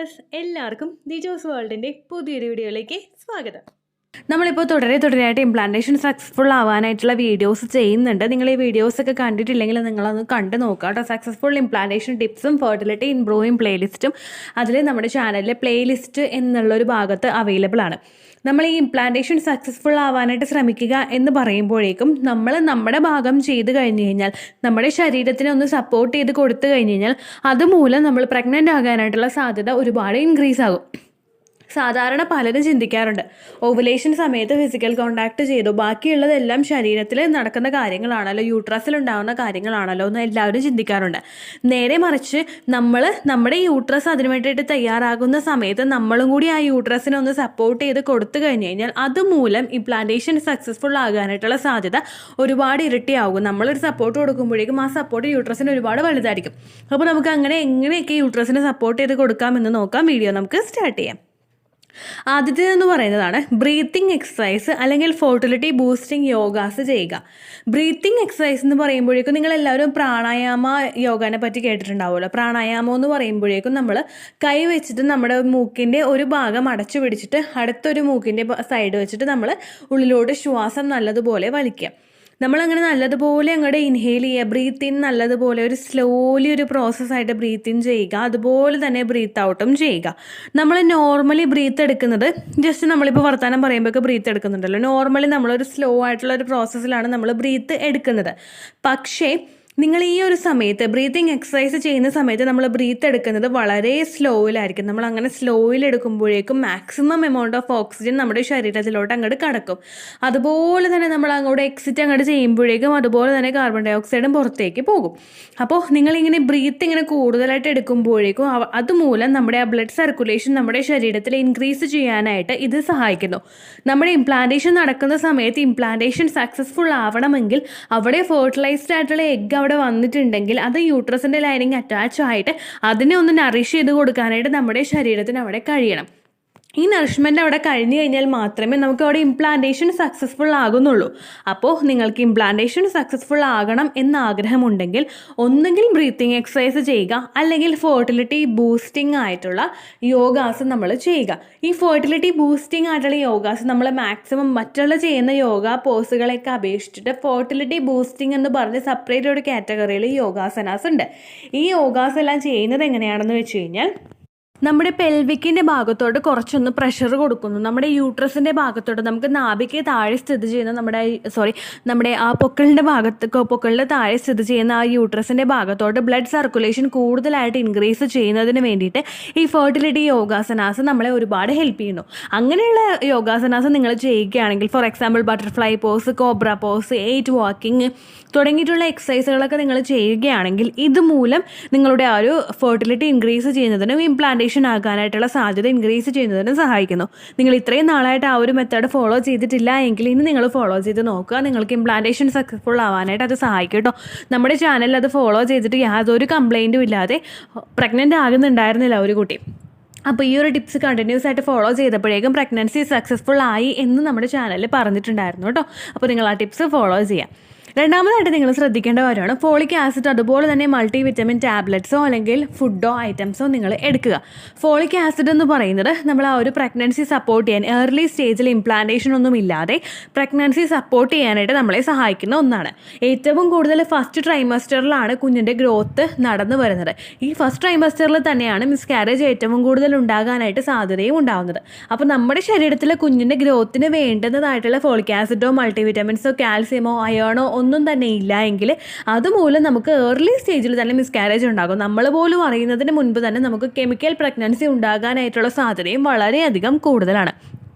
Viewers എല്ലാവർക്കും ദിജോസ് വേൾഡിൻ്റെ പുതിയൊരു വീഡിയോയിലേക്ക് സ്വാഗതം. നമ്മളിപ്പോൾ തുടരെയായിട്ട് ഇംപ്ലാന്റേഷൻ സക്സസ്ഫുൾ ആവാനായിട്ടുള്ള വീഡിയോസ് ചെയ്യുന്നുണ്ട്. നിങ്ങൾ ഈ വീഡിയോസൊക്കെ കണ്ടിട്ടില്ലെങ്കിൽ നിങ്ങളൊന്ന് കണ്ടു നോക്കുക കേട്ടോ. സക്സസ്ഫുൾ ഇംപ്ലാന്റേഷൻ ടിപ്സും ഫെർട്ടിലിറ്റി ഇംപ്രൂവിങ് പ്ലേലിസ്റ്റും അതിൽ നമ്മുടെ ചാനലിലെ പ്ലേലിസ്റ്റ് എന്നുള്ളൊരു ഭാഗത്ത് അവൈലബിൾ ആണ്. നമ്മൾ ഈ ഇംപ്ലാന്റേഷൻ സക്സസ്ഫുൾ ആവാനായിട്ട് ശ്രമിക്കുക എന്ന് പറയുമ്പോഴേക്കും നമ്മൾ നമ്മുടെ ഭാഗം ചെയ്ത് കഴിഞ്ഞ് കഴിഞ്ഞാൽ, നമ്മുടെ ശരീരത്തിനെ ഒന്ന് സപ്പോർട്ട് ചെയ്ത് കൊടുത്തു കഴിഞ്ഞ് കഴിഞ്ഞാൽ അതുമൂലം നമ്മൾ പ്രഗ്നൻ്റ് ആകാനായിട്ടുള്ള സാധ്യത ഒരുപാട് ഇൻക്രീസ് ആകും. സാധാരണ പലരും ചിന്തിക്കാറുണ്ട്, ഓവുലേഷൻ സമയത്ത് ഫിസിക്കൽ കോണ്ടാക്ട് ചെയ്തു, ബാക്കിയുള്ളതെല്ലാം ശരീരത്തിൽ നടക്കുന്ന കാര്യങ്ങളാണല്ലോ, യൂട്രസിൽ ഉണ്ടാകുന്ന കാര്യങ്ങളാണല്ലോ എന്ന് എല്ലാവരും ചിന്തിക്കാറുണ്ട്. നേരെ മറിച്ച് നമ്മുടെ യൂട്രസ് അതിനു വേണ്ടിയിട്ട് തയ്യാറാകുന്ന സമയത്ത് നമ്മളും കൂടി ആ യൂട്രസിനെ ഒന്ന് സപ്പോർട്ട് ചെയ്ത് കൊടുത്തു കഴിഞ്ഞ് കഴിഞ്ഞാൽ അതുമൂലം ഇംപ്ലാന്റേഷൻ സക്സസ്ഫുൾ ആകാനായിട്ടുള്ള സാധ്യത ഒരുപാട് ഇരട്ടിയാകും. നമ്മളൊരു സപ്പോർട്ട് കൊടുക്കുമ്പോഴേക്കും ആ സപ്പോർട്ട് യൂട്രസിന് ഒരുപാട് വലുതായിരിക്കും. അപ്പോൾ നമുക്ക് എങ്ങനെയൊക്കെ യൂട്രസിനെ സപ്പോർട്ട് ചെയ്ത് കൊടുക്കാമെന്ന് നോക്കാം. വീഡിയോ നമുക്ക് സ്റ്റാർട്ട് ചെയ്യാം. ആദ്യത്തേതെന്ന് പറയുന്നതാണ് ബ്രീത്തിങ് എക്സസൈസ് അല്ലെങ്കിൽ ഫെർട്ടിലിറ്റി ബൂസ്റ്റിംഗ് യോഗാസ് ചെയ്യുക. ബ്രീത്തിങ് എക്സസൈസ് എന്ന് പറയുമ്പോഴേക്കും നിങ്ങളെല്ലാവരും പ്രാണായാമ യോഗാനെ പറ്റി കേട്ടിട്ടുണ്ടാവുമല്ലോ. പ്രാണായാമം എന്ന് പറയുമ്പോഴേക്കും നമ്മൾ കൈ വെച്ചിട്ട് നമ്മുടെ മൂക്കിൻ്റെ ഒരു ഭാഗം അടച്ചു പിടിച്ചിട്ട് അടുത്തൊരു മൂക്കിൻ്റെ സൈഡ് വെച്ചിട്ട് നമ്മൾ ഉള്ളിലോട്ട് ശ്വാസം നല്ലതുപോലെ വലിക്കുക. നമ്മളങ്ങനെ നല്ലതുപോലെ അങ്ങോട്ട് ഇൻഹെയിൽ ചെയ്യുക. ബ്രീത്ത് ഇൻ നല്ലതുപോലെ ഒരു സ്ലോലി ഒരു പ്രോസസ്സായിട്ട് ബ്രീത്ത് ഇൻ ചെയ്യുക, അതുപോലെ തന്നെ ബ്രീത്ത് ഔട്ടും ചെയ്യുക. നമ്മൾ നോർമലി ബ്രീത്ത് എടുക്കുന്നത് ജസ്റ്റ് നമ്മളിപ്പോൾ വർത്തമാനം പറയുമ്പോഴൊക്കെ ബ്രീത്ത് എടുക്കുന്നുണ്ടല്ലോ, നോർമലി നമ്മളൊരു സ്ലോ ആയിട്ടുള്ള ഒരു പ്രോസസ്സിലാണ് നമ്മൾ ബ്രീത്ത് എടുക്കുന്നത്. പക്ഷേ നിങ്ങൾ ഈ ഒരു സമയത്ത് ബ്രീത്തിങ് എക്സസൈസ് ചെയ്യുന്ന സമയത്ത് നമ്മൾ ബ്രീത്ത് എടുക്കുന്നത് വളരെ സ്ലോയിലായിരിക്കും. നമ്മൾ അങ്ങനെ സ്ലോയിൽ എടുക്കുമ്പോഴേക്കും മാക്സിമം എമൗണ്ട് ഓഫ് ഓക്സിജൻ നമ്മുടെ ശരീരത്തിലോട്ട് അങ്ങോട്ട് കടക്കും. അതുപോലെ തന്നെ നമ്മൾ അങ്ങോട്ട് എക്സിറ്റ് അങ്ങോട്ട് ചെയ്യുമ്പോഴേക്കും അതുപോലെ തന്നെ കാർബൺ ഡൈ ഓക്സൈഡും പുറത്തേക്ക് പോകും. അപ്പോൾ നിങ്ങളിങ്ങനെ ബ്രീത്ത് ഇങ്ങനെ കൂടുതലായിട്ട് എടുക്കുമ്പോഴേക്കും അതുമൂലം നമ്മുടെ ആ ബ്ലഡ് സർക്കുലേഷൻ നമ്മുടെ ശരീരത്തിൽ ഇൻക്രീസ് ചെയ്യാനായിട്ട് ഇത് സഹായിക്കുന്നു. നമ്മുടെ ഇംപ്ലാന്റേഷൻ നടക്കുന്ന സമയത്ത് ഇംപ്ലാന്റേഷൻ സക്സസ്ഫുൾ ആവണമെങ്കിൽ അവിടെ ഫെർട്ടിലൈസ്ഡ് ആയിട്ടുള്ള എഗ് അവിടെ വന്നിട്ടുണ്ടെങ്കിൽ അത് യൂട്രസിൻ്റെ ലൈനിങ് അറ്റാച്ച് ആയിട്ട് അതിനെ ഒന്ന് നറിഷ് ചെയ്ത് കൊടുക്കാനായിട്ട് നമ്മുടെ ശരീരത്തിന് അവിടെ കഴിയണം. ഈ നറിഷ്മെൻ്റ് അവിടെ കഴിഞ്ഞു കഴിഞ്ഞാൽ മാത്രമേ നമുക്ക് അവിടെ ഇംപ്ലാന്റേഷൻ സക്സസ്ഫുൾ ആകുന്നുള്ളൂ. അപ്പോൾ നിങ്ങൾക്ക് ഇംപ്ലാന്റേഷൻ സക്സസ്ഫുൾ ആകണം എന്ന ആഗ്രഹമുണ്ടെങ്കിൽ ഒന്നുകിൽ ബ്രീത്തിങ് എക്സസൈസ് ചെയ്യുക, അല്ലെങ്കിൽ ഫെർട്ടിലിറ്റി ബൂസ്റ്റിംഗ് ആയിട്ടുള്ള യോഗാസ് നമ്മൾ ചെയ്യുക. ഈ ഫെർട്ടിലിറ്റി ബൂസ്റ്റിംഗ് ആയിട്ടുള്ള യോഗാസ് നമ്മൾ മാക്സിമം മറ്റുള്ള ചെയ്യുന്ന യോഗ പോസുകളെയൊക്കെ അപേക്ഷിച്ചിട്ട് ഫെർട്ടിലിറ്റി ബൂസ്റ്റിംഗ് എന്ന് പറഞ്ഞ് സെപ്പറേറ്റ് ഒരു കാറ്റഗറിയിൽ യോഗാസനാസ് ഉണ്ട്. ഈ യോഗാസ് എല്ലാം ചെയ്യുന്നത് എങ്ങനെയാണെന്ന് വെച്ച് കഴിഞ്ഞാൽ, നമ്മുടെ പെൽവിക്കിൻ്റെ ഭാഗത്തോട്ട് കുറച്ചൊന്ന് പ്രഷർ കൊടുക്കുന്നു. നമ്മുടെ യൂട്രസിൻ്റെ ഭാഗത്തോട്ട് നമുക്ക് നാഭിക്ക് താഴെ സ്ഥിതി ചെയ്യുന്ന നമ്മുടെ ആ പൊക്കിളിൻ്റെ താഴെ സ്ഥിതി ചെയ്യുന്ന ആ യൂട്രസിൻ്റെ ഭാഗത്തോട്ട് ബ്ലഡ് സർക്കുലേഷൻ കൂടുതലായിട്ട് ഇൻക്രീസ് ചെയ്യുന്നതിന് വേണ്ടിയിട്ട് ഈ ഫെർട്ടിലിറ്റി യോഗാസനാസ് നമ്മളെ ഒരുപാട് ഹെൽപ്പ് ചെയ്യുന്നു. അങ്ങനെയുള്ള യോഗാസനാസ് നിങ്ങൾ ചെയ്യുകയാണെങ്കിൽ, for example butterfly pose, cobra pose, 8 walking തുടങ്ങിയിട്ടുള്ള എക്സസൈസുകളൊക്കെ നിങ്ങൾ ചെയ്യുകയാണെങ്കിൽ ഇതുമൂലം നിങ്ങളുടെ ആ ഒരു ഫെർട്ടിലിറ്റി ഇൻക്രീസ് ചെയ്യുന്നതിനും ഇംപ്ലാന്റേഷൻ ആകാനായിട്ടുള്ള സാധ്യത ഇൻക്രീസ് ചെയ്യുന്നതിനും സഹായിക്കുന്നു. നിങ്ങൾ ഇത്രയും നാളായിട്ട് ആ ഒരു മെത്തേഡ് ഫോളോ ചെയ്തിട്ടില്ല എങ്കിൽ ഇന്ന് നിങ്ങൾ ഫോളോ ചെയ്ത് നോക്കുക. നിങ്ങൾക്ക് ഇംപ്ലാന്റേഷൻ സക്സസ്ഫുൾ ആവാനായിട്ട് അത് സഹായിക്കും കേട്ടോ. നമ്മുടെ ചാനലിൽ അത് ഫോളോ ചെയ്തിട്ട് യാതൊരു കംപ്ലൈൻറ്റും ഇല്ലാതെ പ്രഗ്നൻ്റ് ആകുന്നുണ്ടായിരുന്നില്ല ഒരു കുട്ടി. അപ്പോൾ ഈ ഒരു ടിപ്സ് കണ്ടിന്യൂസ് ആയിട്ട് ഫോളോ ചെയ്തപ്പോഴേക്കും പ്രഗ്നൻസി സക്സസ്ഫുൾ ആയി എന്ന് നമ്മുടെ ചാനലിൽ പറഞ്ഞിട്ടുണ്ടായിരുന്നു കേട്ടോ. അപ്പോൾ നിങ്ങൾ ആ ടിപ്സ് ഫോളോ ചെയ്യാം. രണ്ടാമതായിട്ട് നിങ്ങൾ ശ്രദ്ധിക്കേണ്ട കാര്യമാണ് ഫോളിക് ആസിഡ്, അതുപോലെ തന്നെ മൾട്ടി വിറ്റമിൻ ടാബ്ലറ്റ്സോ അല്ലെങ്കിൽ ഫുഡോ ഐറ്റംസോ നിങ്ങൾ എടുക്കുക. ഫോളിക് ആസിഡ് എന്ന് പറയുന്നത് നമ്മൾ ആ ഒരു പ്രഗ്നൻസി സപ്പോർട്ട് ചെയ്യാൻ, ഏർലി സ്റ്റേജിൽ ഇംപ്ലാന്റേഷൻ ഒന്നും ഇല്ലാതെ പ്രഗ്നൻസി സപ്പോർട്ട് ചെയ്യാനായിട്ട് നമ്മളെ സഹായിക്കുന്ന ഒന്നാണ്. ഏറ്റവും കൂടുതൽ ഫസ്റ്റ് ട്രൈമസ്റ്ററിലാണ് കുഞ്ഞിൻ്റെ ഗ്രോത്ത് നടന്നു വരുന്നത്. ഈ ഫസ്റ്റ് ട്രൈമസ്റ്ററിൽ തന്നെയാണ് മിസ്കാരേജ് ഏറ്റവും കൂടുതൽ ഉണ്ടാകാനായിട്ട് സാധ്യതയും ഉണ്ടാകുന്നത്. അപ്പോൾ നമ്മുടെ ശരീരത്തിലെ കുഞ്ഞിൻ്റെ ഗ്രോത്തിന് വേണ്ടുന്നതായിട്ടുള്ള ഫോളിക് ആസിഡോ മൾട്ടി വിറ്റമിൻസോ കാൽസ്യമോ അയേണോ ഒന്നും തന്നെ ഇല്ല എങ്കിൽ അതുമൂലം നമുക്ക് ഏർലി സ്റ്റേജിൽ തന്നെ മിസ്കാരേജ് ഉണ്ടാകും. നമ്മൾ പോലും അറിയുന്നതിന് മുൻപ് തന്നെ നമുക്ക് കെമിക്കൽ പ്രഗ്നൻസി ഉണ്ടാകാനായിട്ടുള്ള സാധ്യതയും വളരെയധികം കൂടുതലാണ്.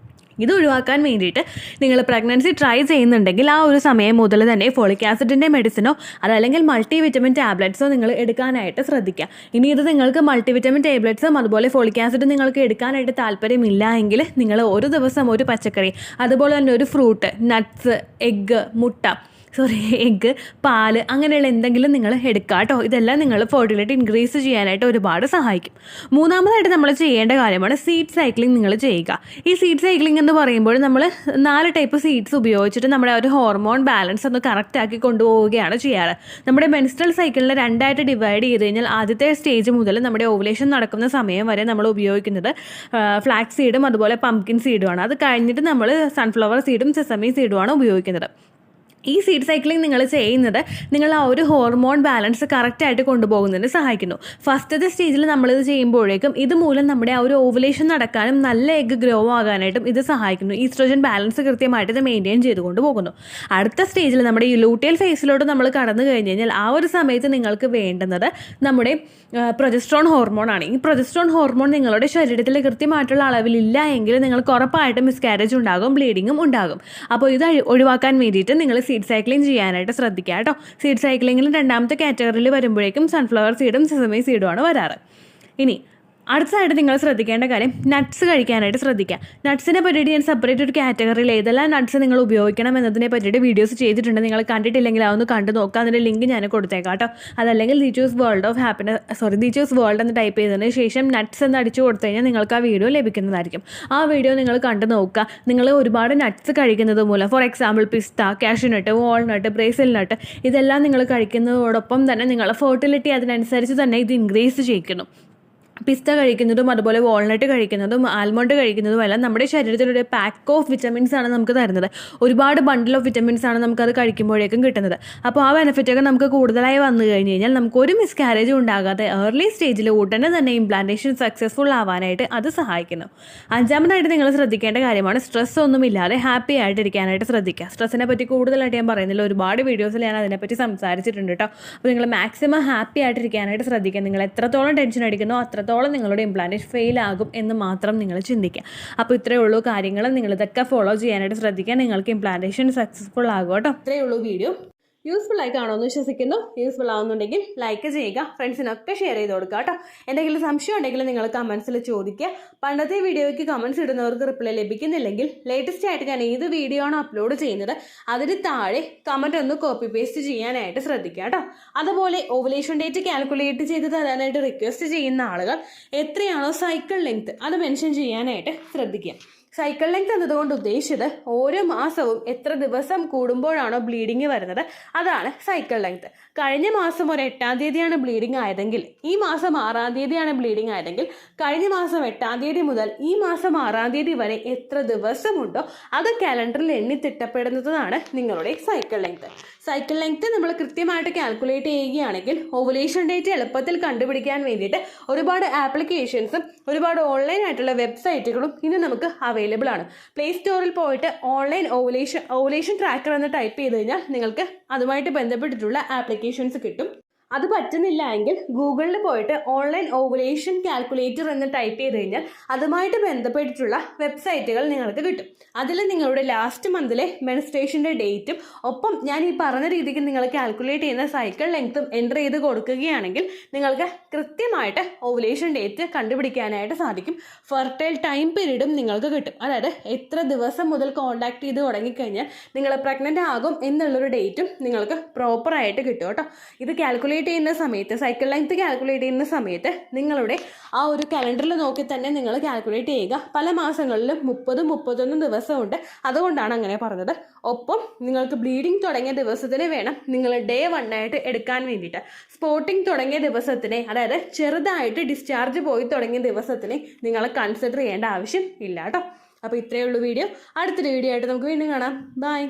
ഇത് ഒഴിവാക്കാൻ വേണ്ടിയിട്ട് നിങ്ങൾ പ്രഗ്നൻസി ട്രൈ ചെയ്യുന്നുണ്ടെങ്കിൽ ആ ഒരു സമയം മുതൽ തന്നെ ഫോളിക് ആസിഡിൻ്റെ മെഡിസിനോ അതല്ലെങ്കിൽ മൾട്ടി വിറ്റമിൻ ടാബ്ലറ്റ്സോ നിങ്ങൾ എടുക്കാനായിട്ട് ശ്രദ്ധിക്കുക. ഇനി ഇത് നിങ്ങൾക്ക് മൾട്ടി വിറ്റമിൻ ടാബ്ലറ്റ്സും അതുപോലെ ഫോളിക് ആസിഡ് നിങ്ങൾക്ക് എടുക്കാനായിട്ട് താല്പര്യമില്ല എങ്കിൽ നിങ്ങൾ ഒരു ദിവസം ഒരു പച്ചക്കറി, അതുപോലെ തന്നെ ഒരു ഫ്രൂട്ട്, നട്ട്സ്, എഗ്ഗ്, മുട്ട, എഗ്ഗ്, പാല് അങ്ങനെയുള്ള എന്തെങ്കിലും നിങ്ങൾ എടുക്കുക കേട്ടോ. ഇതെല്ലാം നിങ്ങൾ ഫെർട്ടിലിറ്റി ഇൻക്രീസ് ചെയ്യാനായിട്ട് ഒരുപാട് സഹായിക്കും. മൂന്നാമതായിട്ട് നമ്മൾ ചെയ്യേണ്ട കാര്യമാണ് സീഡ് സൈക്ലിംഗ് നിങ്ങൾ ചെയ്യുക. ഈ സീഡ് സൈക്ലിംഗ് എന്ന് പറയുമ്പോൾ നമ്മൾ 4 ടൈപ്പ് സീഡ്സ് ഉപയോഗിച്ചിട്ട് നമ്മുടെ ഒരു ഹോർമോൺ ബാലൻസ് ഒന്ന് കറക്റ്റ് ആക്കി കൊണ്ടുപോവുകയാണ് ചെയ്യാറ്. നമ്മുടെ മെൻസ്ട്രൽ സൈക്കിളിനെ 2ആയിട്ട് ഡിവൈഡ് ചെയ്ത് കഴിഞ്ഞാൽ ആദ്യത്തെ സ്റ്റേജ് മുതൽ നമ്മുടെ ഓവുലേഷൻ നടക്കുന്ന സമയം വരെ നമ്മൾ ഉപയോഗിക്കുന്നത് ഫ്ലാക്സ് സീഡും അതുപോലെ പംകിൻ സീഡുമാണ്. അത് കഴിഞ്ഞിട്ട് നമ്മൾ സൺഫ്ലവർ സീഡും സെസമി സീഡുമാണ് ഉപയോഗിക്കുന്നത്. ഈ സീഡ് സൈക്ലിംഗ് നിങ്ങൾ ചെയ്യുന്നത് നിങ്ങൾ ആ ഒരു ഹോർമോൺ ബാലൻസ് കറക്റ്റായിട്ട് കൊണ്ടുപോകുന്നതിന് സഹായിക്കുന്നു. ഫസ്റ്റത്തെ സ്റ്റേജിൽ നമ്മളിത് ചെയ്യുമ്പോഴേക്കും ഇതുമൂലം നമ്മുടെ ആ ഒരു ഓവുലേഷൻ നടക്കാനും നല്ല എഗ്ഗ് ഗ്രോ ആകാനായിട്ടും ഇത് സഹായിക്കുന്നു. ഈസ്ട്രോജൻ ബാലൻസ് കൃത്യമായിട്ട് ഇത് മെയിൻറ്റെയിൻ ചെയ്തുകൊണ്ട് പോകുന്നു. അടുത്ത സ്റ്റേജിൽ നമ്മുടെ ഈ ലൂട്ടിയൽ ഫേസിലോട്ട് നമ്മൾ കടന്നു കഴിഞ്ഞ് കഴിഞ്ഞാൽ ആ ഒരു സമയത്ത് നിങ്ങൾക്ക് വേണ്ടുന്നത് നമ്മുടെ പ്രൊജസ്ട്രോൺ ഹോർമോൺ ആണ്. ഈ പ്രൊജസ്ട്രോൺ ഹോർമോൺ നിങ്ങളുടെ ശരീരത്തിൽ കൃത്യമായിട്ടുള്ള അളവിലില്ല എങ്കിൽ നിങ്ങൾക്ക് ഉറപ്പായിട്ടും മിസ്കാരേജ് ഉണ്ടാകും, ബ്ലീഡിങ്ങും ഉണ്ടാകും. അപ്പോൾ ഇത് ഒഴിവാക്കാൻ വേണ്ടിയിട്ട് നിങ്ങൾ സീഡ് സൈക്ലിംഗ് ചെയ്യാനായിട്ട് ശ്രദ്ധിക്കുക കേട്ടോ. സീഡ് സൈക്ലിങ്ങിൽ 2ാമത്തെ കാറ്റഗറിയിൽ വരുമ്പോഴേക്കും സൺഫ്ലവർ സീഡും സെസമി സീഡുമാണ് വരാറ്. ഇനി അടുത്തതായിട്ട് നിങ്ങൾ ശ്രദ്ധിക്കേണ്ട കാര്യം നട്ട്സ് കഴിക്കാനായിട്ട് ശ്രദ്ധിക്കുക. നട്ട്സിനെ പറ്റിയിട്ട് ഞാൻ സെപ്പറേറ്റ് ഒരു കാറ്റഗറിയിൽ ഏതെല്ലാം നട്ട്സ് നിങ്ങൾ ഉപയോഗിക്കണം എന്നതിനെ പറ്റിയിട്ട് വീഡിയോസ് ചെയ്തിട്ടുണ്ട്. നിങ്ങൾ കണ്ടിട്ടില്ലെങ്കിൽ അതൊന്ന് കണ്ടു നോക്കുക. അതിൻ്റെ ലിങ്ക് ഞാൻ കൊടുത്തേക്കാം കേട്ടോ. അതല്ലെങ്കിൽ ദീച്ചൂസ് വേൾഡ് എന്ന് ടൈപ്പ് ചെയ്തതിന് ശേഷം നട്ട്സ് എന്ന് അടിച്ചു കൊടുത്തു കഴിഞ്ഞാൽ നിങ്ങൾക്ക് ആ വീഡിയോ ലഭിക്കുന്നതായിരിക്കും. ആ വീഡിയോ നിങ്ങൾ കണ്ടു നോക്കുക. നിങ്ങൾ ഒരുപാട് നട്ട്സ് കഴിക്കുന്നത് മൂലം, ഫോർ എക്സാമ്പിൾ പിസ്ത, കാഷ്യൂനട്ട്, വാൾനട്ട്, ബ്രേസിൽ നട്ട്, ഇതെല്ലാം നിങ്ങൾ കഴിക്കുന്നതോടൊപ്പം തന്നെ നിങ്ങളുടെ ഫെർട്ടിലിറ്റി അതിനനുസരിച്ച് തന്നെ ഇത് ഇൻക്രീസ് ചെയ്യിക്കുന്നു. പിസ്ത കഴിക്കുന്നതും അതുപോലെ വാൾനട്ട് കഴിക്കുന്നതും ആൽമണ്ട് കഴിക്കുന്നതും എല്ലാം നമ്മുടെ ശരീരത്തിലൊരു പാക്ക് ഓഫ് വിറ്റമിൻസ് ആണ് നമുക്ക് തരുന്നത്. ഒരുപാട് ബണ്ടിൽ ഓഫ് വിറ്റമിൻസ് ആണ് നമുക്കത് കഴിക്കുമ്പോഴേക്കും കിട്ടുന്നത്. അപ്പോൾ ആ ബെനിഫിറ്റൊക്കെ നമുക്ക് കൂടുതലായി വന്നു കഴിഞ്ഞ് കഴിഞ്ഞാൽ നമുക്ക് ഒരു മിസ്കാരേജും ഉണ്ടാകാതെ ഏർലി സ്റ്റേജിൽ ഉടനെ തന്നെ ഇംപ്ലാന്റേഷൻ സക്സസ്ഫുൾ ആവാനായിട്ട് അത് സഹായിക്കുന്നു. 5ാമതായിട്ട് നിങ്ങൾ ശ്രദ്ധിക്കേണ്ട കാര്യമാണ് സ്ട്രെസ് ഒന്നുമില്ലാതെ ഹാപ്പി ആയിട്ടിരിക്കാനായിട്ട് ശ്രദ്ധിക്കുക. സ്ട്രെസ്സിനെ പറ്റി കൂടുതലായിട്ട് ഞാൻ പറയുന്നില്ല, ഒരുപാട് വീഡിയോസിൽ ഞാൻ അതിനെപ്പറ്റി സംസാരിച്ചിട്ടുണ്ട് കേട്ടോ. അപ്പോൾ നിങ്ങൾ മാക്സിമം ഹാപ്പി ആയിട്ടിരിക്കാനായിട്ട് ശ്രദ്ധിക്കുക. നിങ്ങൾ എത്രത്തോളം ടെൻഷൻ അടിക്കുന്നോ അത്രത്തോളം നിങ്ങളുടെ ഇംപ്ലാന്റേഷൻ ഫെയിൽ ആകും എന്ന് മാത്രം നിങ്ങൾ ചിന്തിക്കുക. അപ്പോൾ ഇത്രയേ ഉള്ളൂ കാര്യങ്ങൾ. നിങ്ങൾ ഇതൊക്കെ ഫോളോ ചെയ്യാനായിട്ട് ശ്രദ്ധിക്കുക. നിങ്ങൾക്ക് ഇംപ്ലാന്റേഷൻ സക്സസ്ഫുൾ ആകും കേട്ടോ. ഇത്രയേ ഉള്ളൂ വീഡിയോ. യൂസ്ഫുൾ ആയി കാണുമെന്ന് വിശ്വസിക്കുന്നു. യൂസ്ഫുൾ ആവുന്നുണ്ടെങ്കിൽ ലൈക്ക് ചെയ്യുക, ഫ്രണ്ട്സിനൊക്കെ ഷെയർ ചെയ്ത് കൊടുക്കുക കേട്ടോ. എന്തെങ്കിലും സംശയം ഉണ്ടെങ്കിൽ നിങ്ങൾ കമൻസിൽ ചോദിക്കുക. പണ്ടത്തെ വീഡിയോയ്ക്ക് കമൻസ് ഇടുന്നവർക്ക് റിപ്ലൈ ലഭിക്കുന്നില്ലെങ്കിൽ ലേറ്റസ്റ്റ് ആയിട്ട് ഞാൻ ഏത് വീഡിയോ ആണോ അപ്ലോഡ് ചെയ്യുന്നത് അതിന് താഴെ കമൻറ്റ് ഒന്ന് കോപ്പി പേസ്റ്റ് ചെയ്യാനായിട്ട് ശ്രദ്ധിക്കുക കേട്ടോ. അതുപോലെ ഓവുലേഷൻ ഡേറ്റ് കാൽക്കുലേറ്റ് ചെയ്ത് തരാനായിട്ട് റിക്വസ്റ്റ് ചെയ്യുന്ന ആളുകൾ എത്രയാണോ സൈക്കിൾ ലെങ്ത് അത് മെൻഷൻ ചെയ്യാനായിട്ട് ശ്രദ്ധിക്കുക. സൈക്കിൾ ലെങ്ത് എന്നതുകൊണ്ട് ഉദ്ദേശിച്ചത് ഓരോ മാസവും എത്ര ദിവസം കൂടുമ്പോഴാണോ ബ്ലീഡിങ് വരുന്നത് അതാണ് സൈക്കിൾ ലെങ്ത്. കഴിഞ്ഞ മാസം ഒരു 8-ാം തീയതിയാണ് ബ്ലീഡിങ് ആയതെങ്കിൽ ഈ മാസം 6-ാം തീയതിയാണ് ബ്ലീഡിങ് ആയതെങ്കിൽ കഴിഞ്ഞ മാസം 8-ാം തീയതി മുതൽ ഈ മാസം 6-ാം തീയതി വരെ എത്ര ദിവസമുണ്ടോ അത് കാലണ്ടറിൽ എണ്ണി തിട്ടപ്പെടുന്നതാണ് നിങ്ങളുടെ സൈക്കിൾ ലെങ്ത്. സൈക്കിൾ ലെങ്ത് നമ്മൾ കൃത്യമായിട്ട് കാൽക്കുലേറ്റ് ചെയ്യുകയാണെങ്കിൽ ഓവുലേഷൻ ഡേറ്റ് എളുപ്പത്തിൽ കണ്ടുപിടിക്കാൻ വേണ്ടിയിട്ട് ഒരുപാട് ആപ്ലിക്കേഷൻസും ഒരുപാട് ഓൺലൈൻ ആയിട്ടുള്ള വെബ്സൈറ്റുകളും ഇന്ന് നമുക്ക് അവൈലബിൾ ആണ്. പ്ലേ സ്റ്റോറിൽ പോയിട്ട് ഓൺലൈൻ ഓവുലേഷൻ ട്രാക്കർ എന്ന് ടൈപ്പ് ചെയ്ത് കഴിഞ്ഞാൽ നിങ്ങൾക്ക് അതുമായിട്ട് ബന്ധപ്പെട്ടിട്ടുള്ള ആപ്ലിക്കേഷൻസ് കിട്ടും. അത് പറ്റുന്നില്ല എങ്കിൽ ഗൂഗിളിൽ പോയിട്ട് ഓൺലൈൻ ഓവുലേഷൻ കാൽക്കുലേറ്റർ എന്ന് ടൈപ്പ് ചെയ്ത് കഴിഞ്ഞാൽ അതുമായിട്ട് ബന്ധപ്പെട്ടിട്ടുള്ള വെബ്സൈറ്റുകൾ നിങ്ങൾക്ക് കിട്ടും. അതിൽ നിങ്ങളുടെ ലാസ്റ്റ് മന്തിലെ മെൻസ്ട്രേഷൻ്റെ ഡേറ്റും ഒപ്പം ഞാൻ ഈ പറഞ്ഞ രീതിക്ക് നിങ്ങൾ കാൽക്കുലേറ്റ് ചെയ്യുന്ന സൈക്കിൾ ലെങ്ത്തും എൻ്റർ ചെയ്ത് കൊടുക്കുകയാണെങ്കിൽ നിങ്ങൾക്ക് കൃത്യമായിട്ട് ഓവുലേഷൻ ഡേറ്റ് കണ്ടുപിടിക്കാനായിട്ട് സാധിക്കും. ഫെർട്ടൈൽ ടൈം പീരീഡും നിങ്ങൾക്ക് കിട്ടും. അതായത് എത്ര ദിവസം മുതൽ കോൺടാക്ട് ചെയ്ത് തുടങ്ങിക്കഴിഞ്ഞാൽ നിങ്ങൾ പ്രഗ്നൻ്റ് ആകും എന്നുള്ളൊരു ഡേറ്റും നിങ്ങൾക്ക് പ്രോപ്പറായിട്ട് കിട്ടും കേട്ടോ. ഇത് കാൽക്കുലേറ്റ് ചെയ്യുന്ന സമയത്ത് സൈക്കിൾ ലെങ്ത് കാൽക്കുലേറ്റ് ചെയ്യുന്ന സമയത്ത് നിങ്ങളുടെ ആ ഒരു കലണ്ടറിൽ നോക്കി തന്നെ നിങ്ങൾ കാൽക്കുലേറ്റ് ചെയ്യുക. പല മാസങ്ങളിലും 30-31 ദിവസമുണ്ട്, അതുകൊണ്ടാണ് അങ്ങനെ പറഞ്ഞത്. ഒപ്പം നിങ്ങൾക്ക് ബ്ലീഡിങ് തുടങ്ങിയ ദിവസത്തിന് വേണം നിങ്ങൾ ഡേ 1 ആയിട്ട് എടുക്കാൻ വേണ്ടിയിട്ട്. സ്പോട്ടിങ് തുടങ്ങിയ ദിവസത്തിനെ, അതായത് ചെറുതായിട്ട് ഡിസ്ചാർജ് പോയി തുടങ്ങിയ ദിവസത്തിനെ നിങ്ങൾ കൺസിഡർ ചെയ്യേണ്ട ആവശ്യം ഇല്ല കേട്ടോ. അപ്പോൾ ഇത്രയേ ഉള്ളൂ വീഡിയോ. അടുത്തൊരു വീഡിയോ ആയിട്ട് നമുക്ക് വീണ്ടും കാണാം. ബൈ.